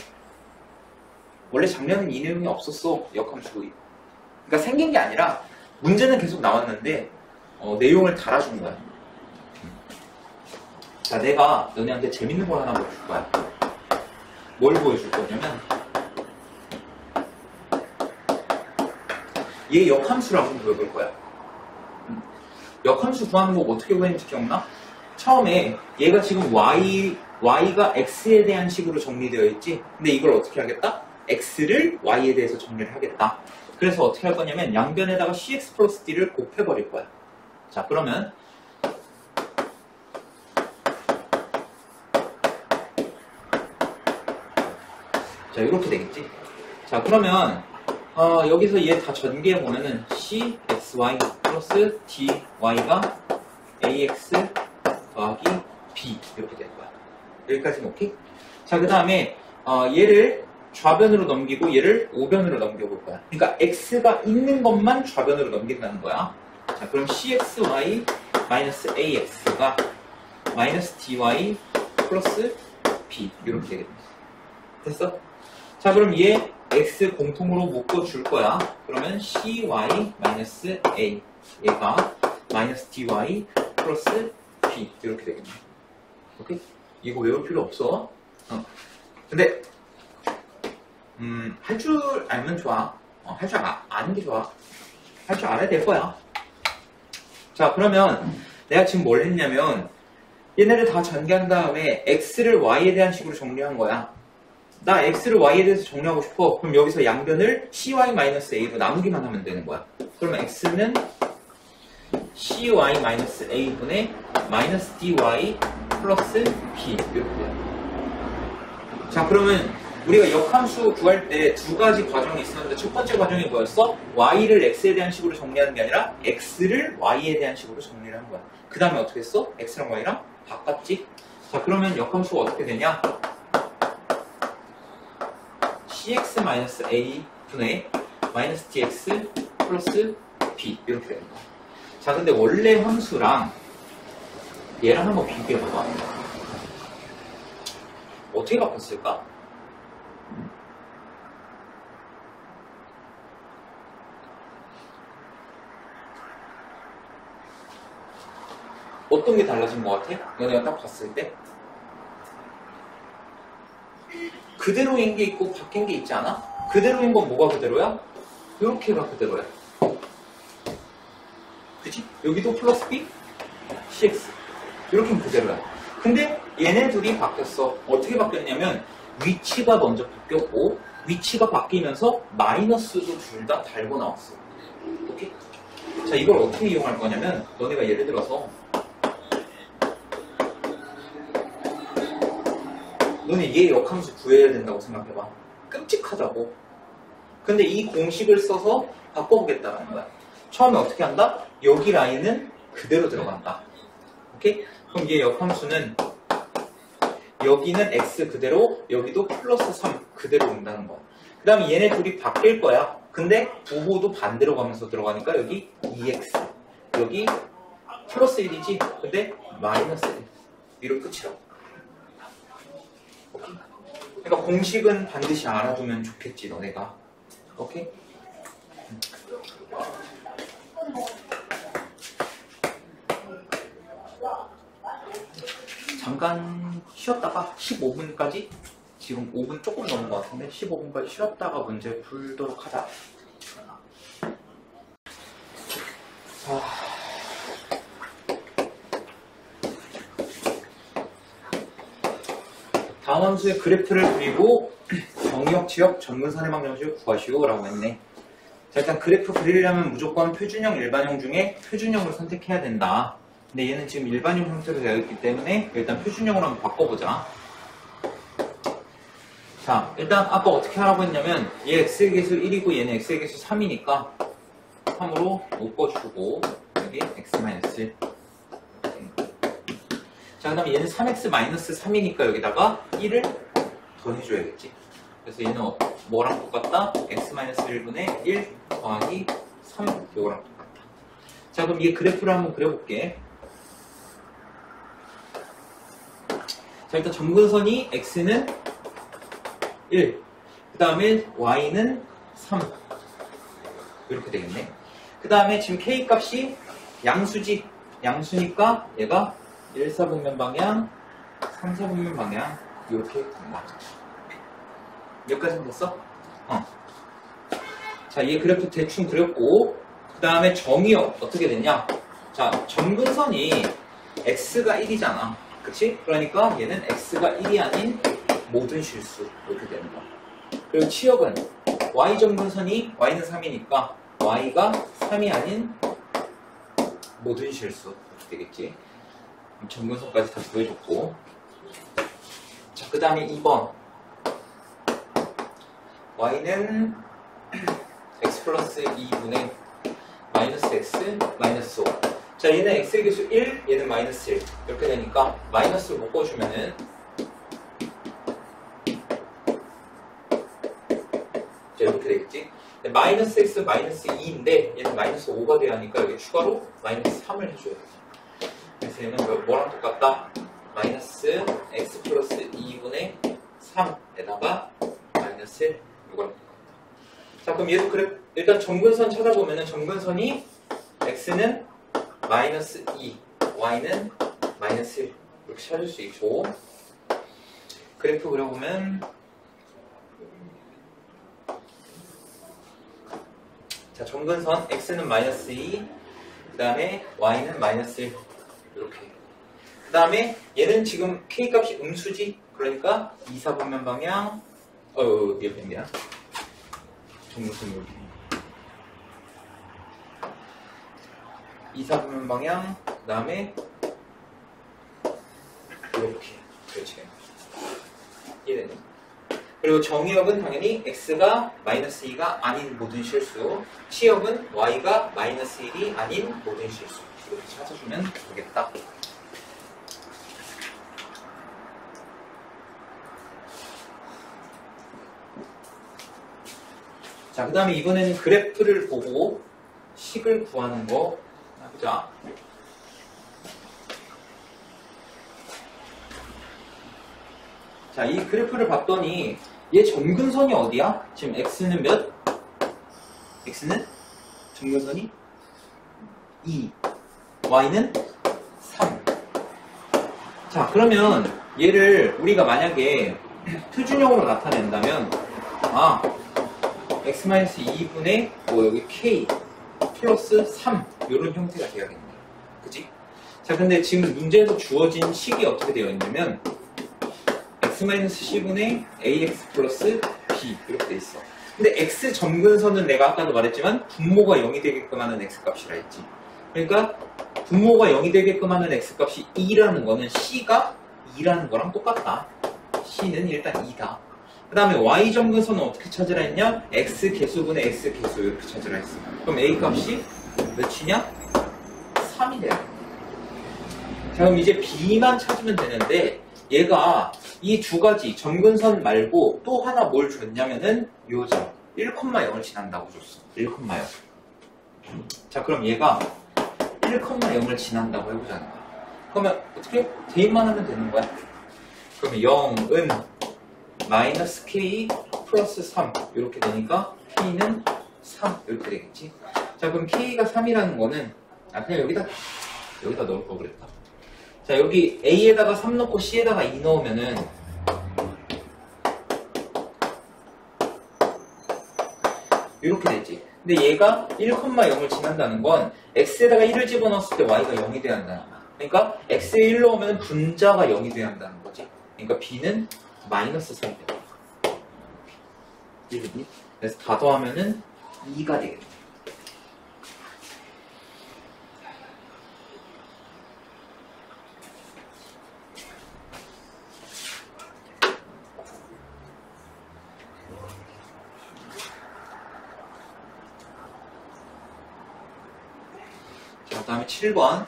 원래 작년엔 이 내용이 없었어. 역함수. 그러니까 생긴 게 아니라 문제는 계속 나왔는데 내용을 달아준 거야. 자, 내가 너네한테 재밌는 걸 하나 보여줄 거야. 뭘 보여줄 거냐면 얘 역함수를 한번 구해볼 거야. 역함수 구하는 거 어떻게 구했는지 기억나? 처음에 얘가 지금 y가 x에 대한 식으로 정리되어 있지. 근데 이걸 어떻게 하겠다? x를 y에 대해서 정리를 하겠다. 그래서 어떻게 할 거냐면 양변에다가 cx 플러스 d를 곱해버릴 거야. 자, 그러면 자, 이렇게 되겠지. 자, 그러면 여기서 얘 다 전개해보면은 cxy 플러스 dy가 ax 더하기 b 이렇게 되는 거야. 여기까지는 오케이? 자, 그 다음에 얘를 좌변으로 넘기고 얘를 우변으로 넘겨볼 거야. 그러니까 x가 있는 것만 좌변으로 넘긴다는 거야. 자, 그럼 cxy 마이너스 ax가 마이너스 dy 플러스 b 이렇게 되겠네. 됐어? 자, 그럼 얘 x 공통으로 묶어줄 거야. 그러면 cy 마이너스 a 얘가 마이너스 dy 플러스 b 이렇게 되겠네. 오케이? 이거 외울 필요 없어. 근데 할 줄 알면 좋아. 할 줄 아는 게 좋아. 할 줄 알아야 될 거야. 자, 그러면 내가 지금 뭘 했냐면 얘네를 다 전개한 다음에 x를 y에 대한 식으로 정리한 거야. 나 x를 y에 대해서 정리하고 싶어. 그럼 여기서 양변을 cy-a로 나누기만 하면 되는 거야. 그러면 x는 cy-a분의 마이너스 dy 플러스 b 이렇게 돼요. 자, 그러면 우리가 역함수 구할 때 두 가지 과정이 있었는데 첫 번째 과정이 뭐였어? y를 x에 대한 식으로 정리하는 게 아니라 x를 y에 대한 식으로 정리를 한 거야. 그 다음에 어떻게 했어? x랑 y랑 바꿨지? 자, 그러면 역함수가 어떻게 되냐? cx-a 분의 마이너스 dx 플러스 b 이렇게 되는 거야. 자, 근데 원래 함수랑 얘랑 한번 비교해봐봐. 어떻게 바꿨을까? 어떤 게 달라진 것 같아? 너네가 딱 봤을 때? 그대로인 게 있고 바뀐 게 있지 않아? 그대로인 건 뭐가 그대로야? 이렇게가 그대로야. 그치? 여기도 플러스 b, cx. 이렇게는 그대로야. 근데 얘네 둘이 바뀌었어. 어떻게 바뀌었냐면 위치가 먼저 바뀌었고 위치가 바뀌면서 마이너스도 둘 다 달고 나왔어. 오케이? 자, 이걸 어떻게 이용할 거냐면 너네가 예를 들어서 너네 얘 역함수 구해야 된다고 생각해봐. 끔찍하다고. 근데 이 공식을 써서 바꿔보겠다는 거야. 처음에 어떻게 한다? 여기 라인은 그대로 들어간다. 오케이? 그럼 얘 역함수는 여기는 x 그대로 여기도 플러스 3 그대로 온다는 거야. 그 다음에 얘네 둘이 바뀔 거야. 근데 부호도 반대로 가면서 들어가니까 여기 2x 여기 플러스 1이지. 근데 마이너스 1 이로 끝이라고. 오케이? 그러니까 공식은 반드시 알아두면 좋겠지 너네가. 오케이? 잠깐 쉬었다가 15분까지 지금 5분 조금 넘은 것 같은데 15분까지 쉬었다가 문제 풀도록 하자. 다음 함수의 그래프를 그리고 정의역, 지역, 전근선의 방정식을 구하시오 라고 했네. 자, 일단 그래프 그리려면 무조건 표준형, 일반형 중에 표준형을 선택해야 된다. 근데 얘는 지금 일반형 형태로 되어 있기 때문에 일단 표준형으로 한번 바꿔보자. 자, 일단 아까 어떻게 하라고 했냐면 얘 x의 개수 1이고 얘는 x의 개수 3이니까 3으로 묶어주고 여기 x-1. 자, 그 다음에 얘는 3x-3이니까 여기다가 1을 더해줘야겠지. 그래서 얘는 뭐랑 똑같다? x-1분의 1 더하기 3 요거랑 똑같다. 자, 그럼 이 그래프를 한번 그려볼게. 자, 일단 점근선이 x는 1, 그 다음에 y는 3 이렇게 되겠네. 그 다음에 지금 k 값이 양수지. 양수니까 얘가 1, 4분면 방향, 3, 4분면 방향 이렇게 된다. 여기까지는 됐어? 자, 얘 그래프 대충 그렸고, 그 다음에 정의역 어떻게 됐냐? 자, 점근선이 x가 1이잖아. 그치? 그러니까 얘는 x가 1이 아닌 모든 실수. 이렇게 되는 거야. 그리고 치역은 y 점근선이 y는 3이니까 y가 3이 아닌 모든 실수. 이렇게 되겠지. 점근선까지 다 구해줬고. 자, 그 다음에 2번. y는 x 플러스 2분의 마이너스 x 마이너스 5. 자, 얘는 x의 개수 1, 얘는 마이너스 1. 이렇게 되니까 마이너스를 묶어주면은 이렇게 되겠지. 마이너스 x 마이너스 2인데 얘는 마이너스 5가 돼야 하니까 여기 추가로 마이너스 3을 해줘야 돼. 그래서 얘는 뭐랑 똑같다? 마이너스 x 플러스 2분의 3에다가 마이너스 1 이거랑 똑같다. 자, 그럼 얘도 그래. 일단 점근선 찾아보면은 점근선이 x는 마이너스 2, y는 마이너스 1 이렇게 찾을 수 있고, 그래프 그려보면 자, 점근선 x는 마이너스 2, 그 다음에 y는 마이너스 1 이렇게. 그 다음에 얘는 지금 k 값이 음수지. 그러니까 2, 4분면 방향 미안 점근선 여기 2, 4분면 방향, 그 다음에 이렇게. 그렇지. 이해되네. 그리고 정의역은 당연히 x가 마이너스 2가 아닌 모든 실수, 치역은 y가 마이너스 1이 아닌 모든 실수. 이렇게 찾아주면 되겠다. 자, 그 다음에 이번에는 그래프를 보고 식을 구하는 거 해보자. 자, 이 그래프를 봤더니 얘 점근선이 어디야? 지금 x는 몇? x는 점근선이 2, y는 3. 자, 그러면 얘를 우리가 만약에 표준형으로 나타낸다면 x-2분의 여기 k 플러스 3 이런 형태가 되어야겠네. 그치? 자, 근데 지금 문제에서 주어진 식이 어떻게 되어 있냐면 x-c분의 ax 플러스 b 이렇게 돼 있어. 근데 x 점근선은 내가 아까도 말했지만 분모가 0이 되게끔 하는 x값이라 했지. 그러니까 분모가 0이 되게끔 하는 x값이 2라는 거는 c가 2라는 거랑 똑같다. c는 일단 2다. 그 다음에 y 점근선은 어떻게 찾으라 했냐? x 개수분의 x 개수 이렇게 찾으라 했어. 그럼 a 값이 몇이냐? 3이 돼요. 자, 그럼 이제 b만 찾으면 되는데 얘가 이 두 가지 점근선 말고 또 하나 뭘 줬냐면은 요점 1,0을 지난다고 줬어. 1,0. 자, 그럼 얘가 1,0을 지난다고 해보자는 거야. 그러면 어떻게? 대입만 하면 되는 거야. 그러면 0은 마이너스 k 플러스 3 이렇게 되니까 k는 3 이렇게 되겠지. 자, 그럼 k가 3이라는 거는 그냥 여기다 넣을 거 그랬다. 자, 여기 a에다가 3 넣고 c에다가 2 넣으면은 이렇게 되지. 근데 얘가 1,0을 지난다는 건 x에다가 1을 집어넣었을 때 y가 0이 돼야 한다는 거야. 그러니까 x에 1 넣으면 분자가 0이 돼야 한다는 거지. 그러니까 b는 마이너스 3이 돼. 그래서 다 더하면은 2가 되겠네. 자, 그 다음에 7번.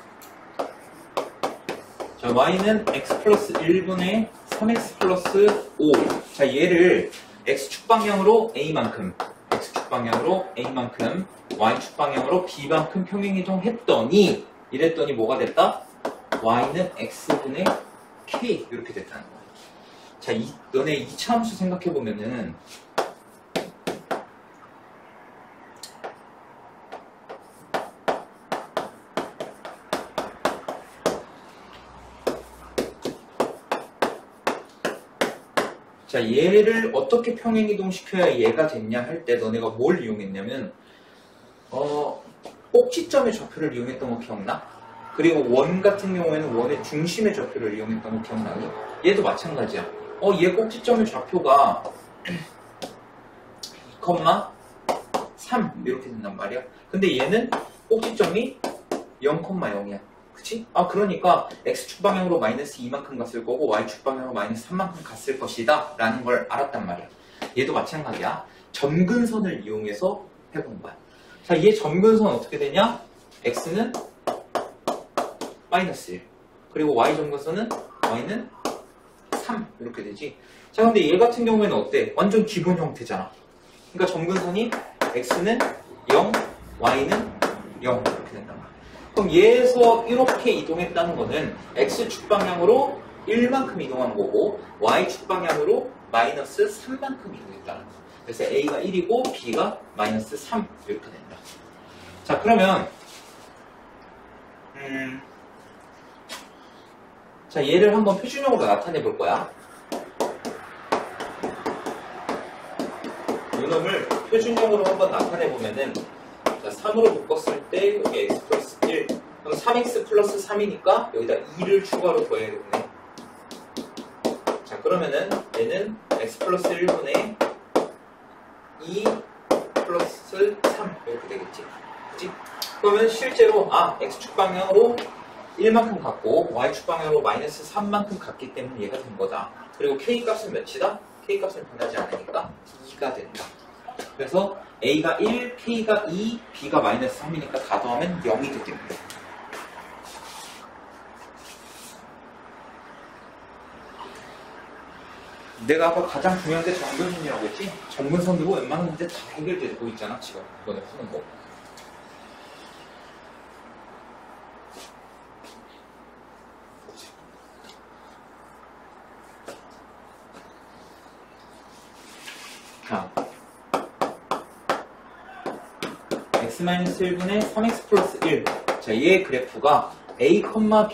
자, y는 x 플러스 1분의 3x 플러스 5. 자, 얘를 x축 방향으로 a만큼, x축 방향으로 a만큼, y축 방향으로 b만큼 평행이동 했더니, 이랬더니 뭐가 됐다? y는 x분의 k 이렇게 됐다는 거야. 자, 너네 2차 함수 생각해보면은 자, 얘를 어떻게 평행이동시켜야 얘가 됐냐 할 때 너네가 뭘 이용했냐면 꼭지점의 좌표를 이용했던 거 기억나? 그리고 원 같은 경우에는 원의 중심의 좌표를 이용했던 거 기억나니? 얘도 마찬가지야. 얘 꼭지점의 좌표가 2,3 이렇게 된단 말이야. 근데 얘는 꼭지점이 0,0이야. 그치? 그러니까 X축 방향으로 마이너스 2만큼 갔을 거고 Y축 방향으로 마이너스 3만큼 갔을 것이다 라는 걸 알았단 말이야. 얘도 마찬가지야. 점근선을 이용해서 해본 거야. 자, 얘 점근선 어떻게 되냐? X는 마이너스 1 그리고 Y 점근선은 Y는 3 이렇게 되지. 자, 근데 얘 같은 경우에는 어때? 완전 기본 형태잖아. 그러니까 점근선이 X는 0, Y는 0 이렇게 된단 말이야. 그럼 얘에서 이렇게 이동했다는 거는 X축 방향으로 1만큼 이동한 거고 Y축 방향으로 마이너스 3만큼 이동했다는 거야. 그래서 A가 1이고 B가 마이너스 3 이렇게 된다. 자, 그러면 자, 얘를 한번 표준형으로 나타내 볼 거야. 이놈을 표준형으로 한번 나타내 보면은 자, 3으로 묶었을 때 여기 x 플러스 1 그럼 3x 플러스 3이니까 여기다 2를 추가로 더해야겠네. 자, 그러면은 얘는 x 플러스 1분의 2 플러스 3 이렇게 되겠지. 그치? 그러면 실제로 x축 방향으로 1만큼 갔고 y축 방향으로 마이너스 3만큼 갔기 때문에 얘가 된 거다. 그리고 k 값은 몇이다? k 값은 변하지 않으니까 2가 된다. 그래서 a가 1, k가 2, b가 마이너스 3이니까 다 더하면 0이 되게 됩니다. 내가 아까 가장 중요한 게 정근선이라고 했지? 정근선으로 웬만한 문제 다 해결되고 있잖아, 지금. 이번에 푸는 거. 자, x-1분의 3x 플러스 1. 자, 얘의 그래프가 a,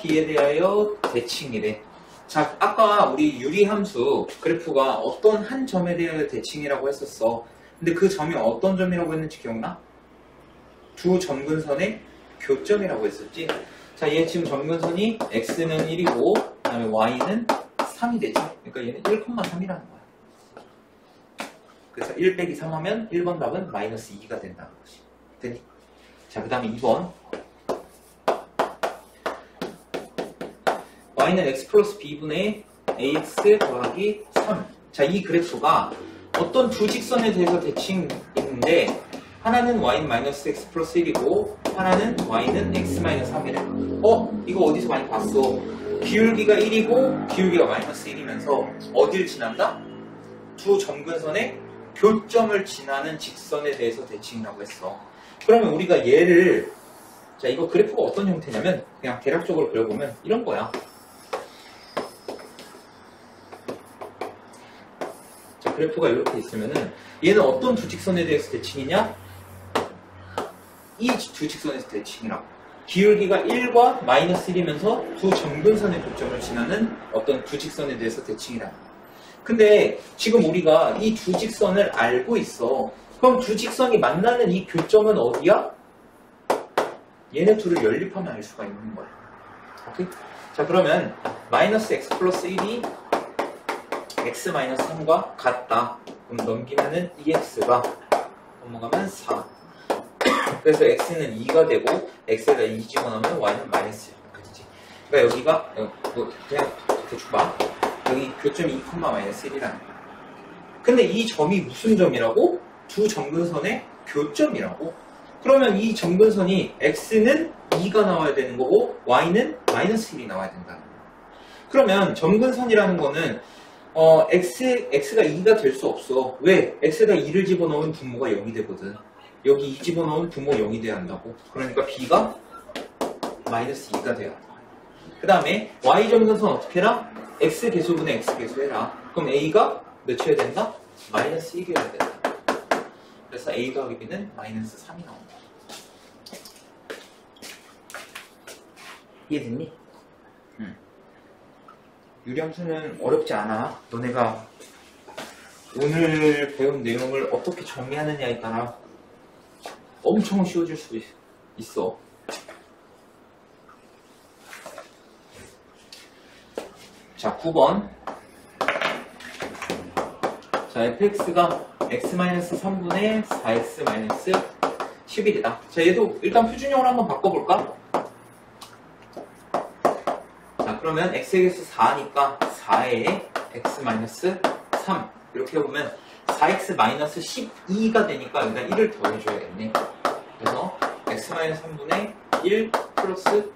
b에 대하여 대칭이래. 자, 아까 우리 유리함수 그래프가 어떤 한 점에 대하여 대칭이라고 했었어. 근데 그 점이 어떤 점이라고 했는지 기억나? 두 점근선의 교점이라고 했었지. 자, 얘 지금 점근선이 x는 1이고 그 다음에 y는 3이 되지. 그러니까 얘는 1,3이라는 거야. 그래서 1 빼기 3 하면 1번 답은 마이너스 2가 된다는 것이. 됐니? 자, 그 다음에 2번. y는 x 플러스 b분의 ax 더하기 3. 자, 이 그래프가 어떤 두 직선에 대해서 대칭인데 하나는 y는 마이너스 x 플러스 1이고 하나는 y는 x 마이너스 3이래. 이거 어디서 많이 봤어? 기울기가 1이고 기울기가 마이너스 1이면서 어딜 지난다? 두 점근선의 교점을 지나는 직선에 대해서 대칭이라고 했어. 그러면 우리가 얘를 자, 이거 그래프가 어떤 형태냐면 그냥 대략적으로 그려보면 이런 거야. 자, 그래프가 이렇게 있으면은 얘는 어떤 두 직선에 대해서 대칭이냐? 이 두 직선에서 대칭이라고. 기울기가 1과 마이너스 1이면서 두 점근선의 교점을 지나는 어떤 두 직선에 대해서 대칭이라고. 근데 지금 우리가 이 두 직선을 알고 있어. 그럼 두 직선이 만나는 이 교점은 어디야? 얘네 둘을 연립하면 알 수가 있는 거야. 오케이? 자, 그러면 마이너스 x 플러스 1이 x 마이너스 3과 같다. 그럼 넘기면은 2x가 넘어가면 4. 그래서 x는 2가 되고 x에다 2 집어넣으면 y는 마이너스 1. 이렇게 되지. 그러니까 여기가 그냥 대충 봐. 여기 교점이 2, 마이너스 1이라는 거야. 근데 이 점이 무슨 점이라고? 두 점근선의 교점이라고. 그러면 이 점근선이 x는 2가 나와야 되는 거고 y는 마이너스 1이 나와야 된다는 거야. 그러면 점근선이라는 거는 x가 2가 될 수 없어. 왜? x에다 2를 집어넣으면 분모가 0이 되거든. 여기 2 집어넣으면 분모 0이 돼야 한다고. 그러니까 b가 마이너스 2가 돼야 한다. 그 다음에 y점근선 어떻게 해라? x 개수분의 x 개수 해라. 그럼 a가 몇이어야 된다? 마이너스 1이어야 된다. 그래서 a 더하기 b는 마이너스 3이 나온다. 이해됐니? 유리함수는 어렵지 않아. 너네가 오늘 배운 내용을 어떻게 정리하느냐에 따라 엄청 쉬워질 수 있어. 자, 9번. 자, fx가 x-3분의 4x-11이다. 자, 얘도 일단 표준형으로 한번 바꿔볼까? 자, 그러면 x에서 4니까 4에 x-3 이렇게 해보면 4x-12가 되니까 여기다 1을 더해줘야겠네. 그래서 x-3분의 1 플러스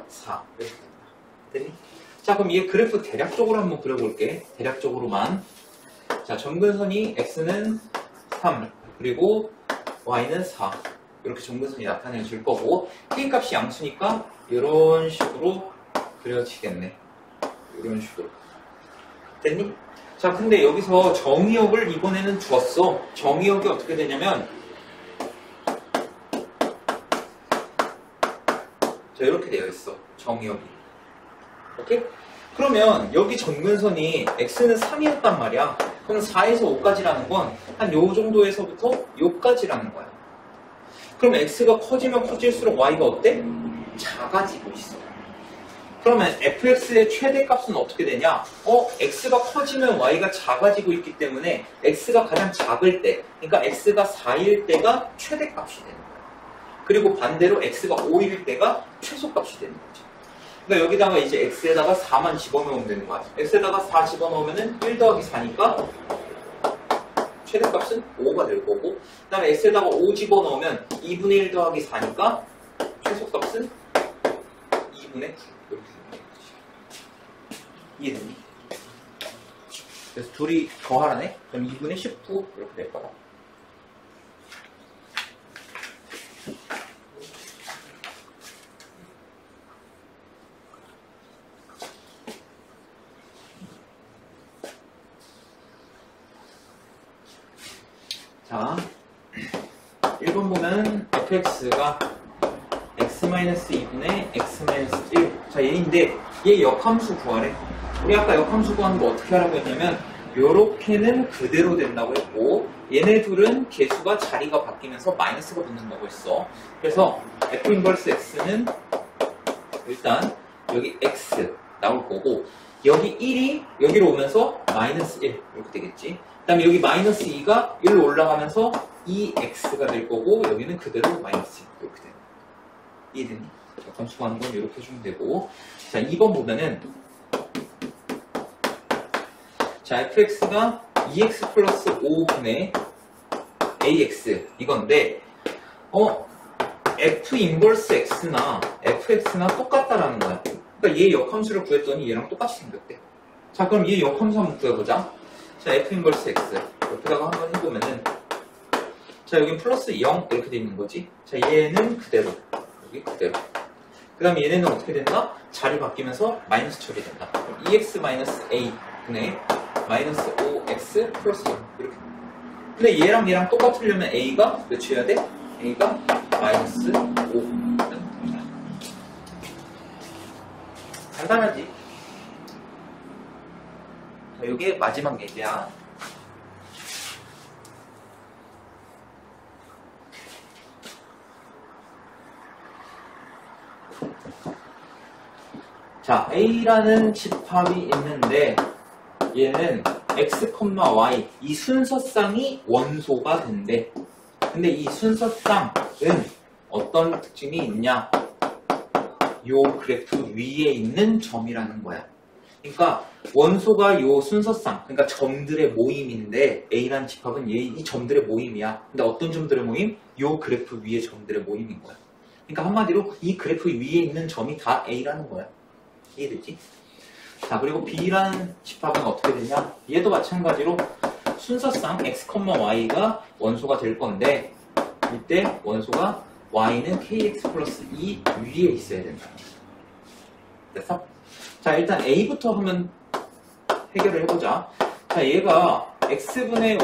4 이렇게 된다. 자, 그럼 얘 그래프 대략적으로 한번 그려볼게. 대략적으로만. 자, 점근선이 x는 3 그리고 y는 4 이렇게 점근선이 나타내질 거고 k값이 양수니까 이런 식으로 그려지겠네. 이런 식으로. 됐니? 자, 근데 여기서 정의역을 이번에는 주었어. 정의역이 어떻게 되냐면 자, 이렇게 되어 있어. 정의역이. 오케이? 그러면 여기 점근선이 x는 3이었단 말이야. 그럼 4에서 5까지라는 건 한 요 정도에서부터 요까지라는 거야. 그럼 x가 커지면 커질수록 y가 어때? 작아지고 있어. 그러면 fx의 최대값은 어떻게 되냐? x가 커지면 y가 작아지고 있기 때문에 x가 가장 작을 때, 그러니까 x가 4일 때가 최대값이 되는 거야. 그리고 반대로 x가 5일 때가 최소값이 되는 거지. 그러니까 여기다가 이제 x에다가 4만 집어넣으면 되는 거야. x에다가 4 집어넣으면은 1 더하기 4니까 최대값은 5가 될 거고, 그 다음에 x에다가 5 집어넣으면 2분의 1 더하기 4니까 최소값은 2분의 9 이렇게 되는 거지. 이해되니? 그래서 둘이 더하라네? 그럼 2분의 19 이렇게 될 거다. 자, 1번 보면 fx가 x-2분의 x-1. 자, 얘인데 얘 역함수 구하래. 우리 아까 역함수 구하는 거 어떻게 하라고 했냐면 요렇게는 그대로 된다고 했고 얘네 둘은 개수가 자리가 바뀌면서 마이너스가 붙는다고 했어. 그래서 f 인버스 x는 일단 여기 x 나올 거고 여기 1이 여기로 오면서 마이너스 1 이렇게 되겠지. 그 다음에 여기 마이너스 2가 1로 올라가면서 2x가 될 거고 여기는 그대로 마이너스 1 이렇게 되는 거야. 이해되니? 역함수 구하는 건 이렇게 해주면 되고. 자, 2번 보면은 자, fx가 2x 플러스 5분의 ax 이건데 f 인버스 x나 fx나 똑같다라는 거야. 그러니까 얘 역함수를 구했더니 얘랑 똑같이 생겼대. 자, 그럼 얘 역함수 한번 구해보자. 자, f 인버스 x 옆에다가 한번 해보면은 자, 여긴 플러스 0 이렇게 돼 있는 거지. 자, 얘는 그대로 여기 그대로. 그 다음에 얘네는 어떻게 된다? 자리 바뀌면서 마이너스 처리된다. 그럼 2x 마이너스 a 분의 마이너스 5x 플러스 0 이렇게. 근데 얘랑 얘랑 똑같으려면 a가 몇이어야 돼? a가 마이너스 5. 간단하지? 자, 요게 마지막 예제야. 자, A라는 집합이 있는데 얘는 X, Y 이 순서쌍이 원소가 된대. 근데 이 순서쌍은 어떤 특징이 있냐? 요 그래프 위에 있는 점이라는 거야. 그러니까 원소가 요 순서쌍, 그러니까 점들의 모임인데 A라는 집합은 이 점들의 모임이야. 근데 어떤 점들의 모임? 요 그래프 위에 점들의 모임인 거야. 그러니까 한마디로 이 그래프 위에 있는 점이 다 A라는 거야. 이해되지? 자, 그리고 B라는 집합은 어떻게 되냐? 얘도 마찬가지로 순서쌍 x, y가 원소가 될 건데 이때 원소가 y는 kx 플러스 2 위에 있어야 된다. 됐어? 자, 일단 A부터 한번 해결을 해보자. 자, 얘가 x분의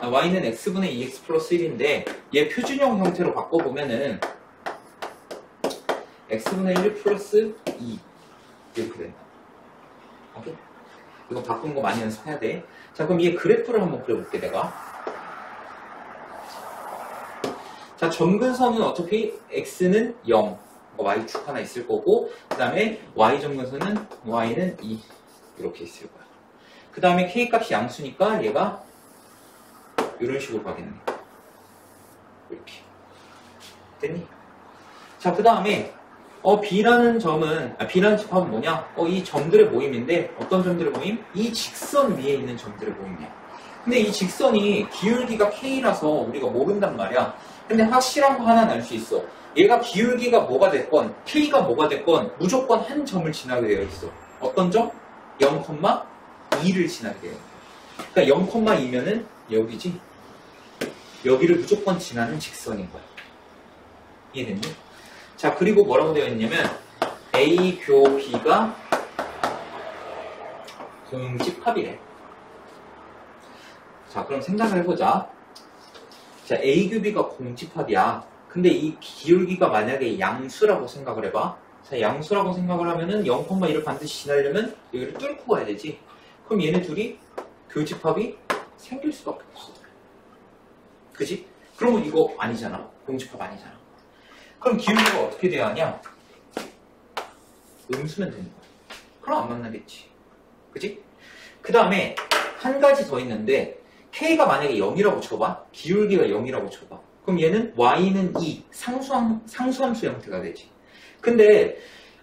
y는 x분의 2x 플러스 1인데 얘 표준형 형태로 바꿔보면은 x분의 1 플러스 2 이렇게 된다. 오케이? 이거 바꾼 거 많이 연습해야 돼. 자, 그럼 얘 그래프를 한번 그려볼게, 내가. 자, 점근선은 어차피 x는 0, y축 하나 있을 거고, 그 다음에 y점근선은 y는 2 이렇게 있을 거야. 그 다음에 k값이 양수니까 얘가 이런 식으로 가겠네. 이렇게 됐니? 자, 그 다음에 B라는 점은, B라는 집합은 뭐냐? 이 점들의 모임인데, 어떤 점들의 모임? 이 직선 위에 있는 점들의 모임이야. 근데 이 직선이 기울기가 K라서 우리가 모른단 말이야. 근데 확실한 거 하나는 알 수 있어. 얘가 기울기가 뭐가 됐건, K가 뭐가 됐건, 무조건 한 점을 지나게 되어 있어. 어떤 점? 0,2를 지나게 돼요. 그러니까 0,2면은 여기지? 여기를 무조건 지나는 직선인 거야. 이해됐니? 자, 그리고 뭐라고 되어 있냐면 A 교 B가 공집합이래. 자, 그럼 생각을 해보자. 자, A 교 B가 공집합이야. 근데 이 기울기가 만약에 양수라고 생각을 해봐. 자, 양수라고 생각을 하면은 0,1을 반드시 지나려면 여기를 뚫고 가야 되지. 그럼 얘네 둘이 교집합이 생길 수밖에 없어. 그지? 그러면 이거 아니잖아. 공집합 아니잖아. 그럼 기울기가 어떻게 돼야 하냐? 음수면 되는 거야. 그럼 안 만나겠지. 그지? 그 다음에 한 가지 더 있는데 K가 만약에 0이라고 쳐봐. 기울기가 0이라고 쳐봐. 그럼 얘는 Y는 2, 상수함수 형태가 되지. 근데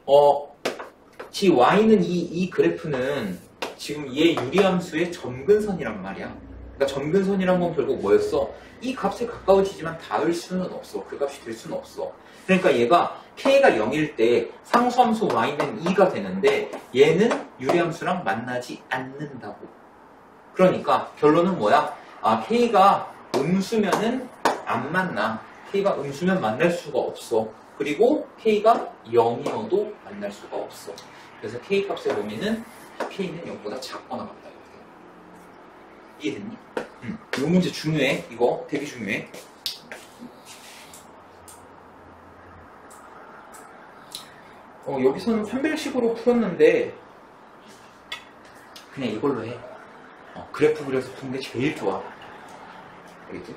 Y는 2, 이 그래프는 지금 얘 유리함수의 점근선이란 말이야. 그러니까 점근선이란 건 결국 뭐였어? 이 값에 가까워지지만 닿을 수는 없어. 그 값이 될 수는 없어. 그러니까 얘가 K가 0일 때 상수함수 Y는 2가 되는데 얘는 유리함수랑 만나지 않는다고. 그러니까 결론은 뭐야? K가 음수면은 안 만나. K가 음수면 만날 수가 없어. 그리고 K가 0이어도 만날 수가 없어. 그래서 K 값의 범위는 K는 0보다 작거나 같다. 이해됐니? 이 문제 중요해. 이거 되게 중요해. 여기서는 판별식으로 풀었는데 그냥 이걸로 해. 그래프 그려서 푸는 게 제일 좋아. 알겠지?